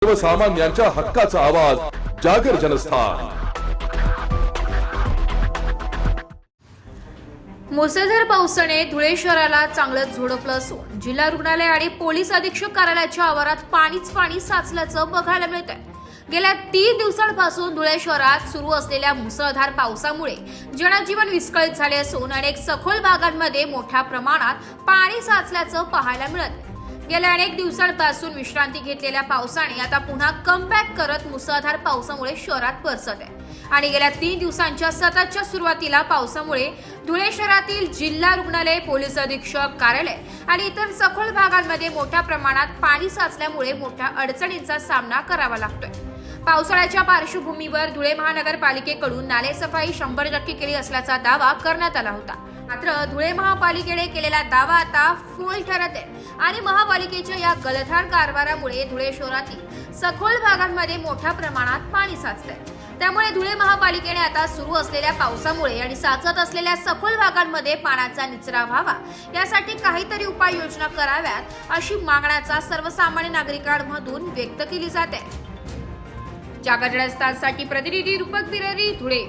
सर्वसामान्यांच्या हक्काचा आवाज जागर जनस्थान। मुसळधार पावसाने धुळे शहराला चांगलंच झोडपलं असून जिल्हा रुग्णालय आणि पोलीस अधीक्षक कार्यालयाच्या आवारात पाणी साचल्याचं बघायला मिळतंय। गेल्या 3 दिवसांपासून धुळे शहरात सुरू असलेल्या मुसळधार पावसामुळे जनजीवन विस्कळीत झाले असून अनेक सखोल भागांमध्ये मोठ्या प्रमाणात पाणी साचल्याचं पाहायला मिळत। गेल्या अनेक दिवसांपासून विश्रांती घेतलेल्या पावसाने आता पुन्हा कमबॅक करत मुसळधार पावसामुळे शहरात परसत आहे आणि गेल्या 3 दिवसांच्या सततच्या सुरुवातीला पावसामुळे धुळे शहरातील जिल्हा रुग्णालय, पोलीस अधीक्षक कार्यालय आणि इतर सखोल भागांमध्ये मोठ्या प्रमाणात पाणी साचल्यामुळे मोठ्या अडचणींचा सामना करावा लागतोय। पावसाळ्याच्या पार्श्वभूमीवर धुळे महानगरपालिकेकडून नाले सफाई 100% केली असल्याचा दावा करण्यात आला होता। मात्र धुळे महापालिकेने केलेला दावा आता फोल ठरत आहे आणि महापालिकेच्या या गलथान कारभारामुळे धुळे शहरातील सखोल भागांमध्ये मोठ्या प्रमाणात पाणी साचतंय। त्यामुळे धुळे महापालिकेने आता सुरू असलेल्या पावसामुळे आणि साचत असलेल्या सखोल भागांमध्ये पाण्याचा निचरा व्हावा यासाठी काहीतरी उपाययोजना कराव्यात अशी मागण्याचा सर्वसामान्य नागरिकांमधून व्यक्त केली जाते। जागर जनस्थानसाठी प्रतिनिधी रूपक बिरारी, धुळे।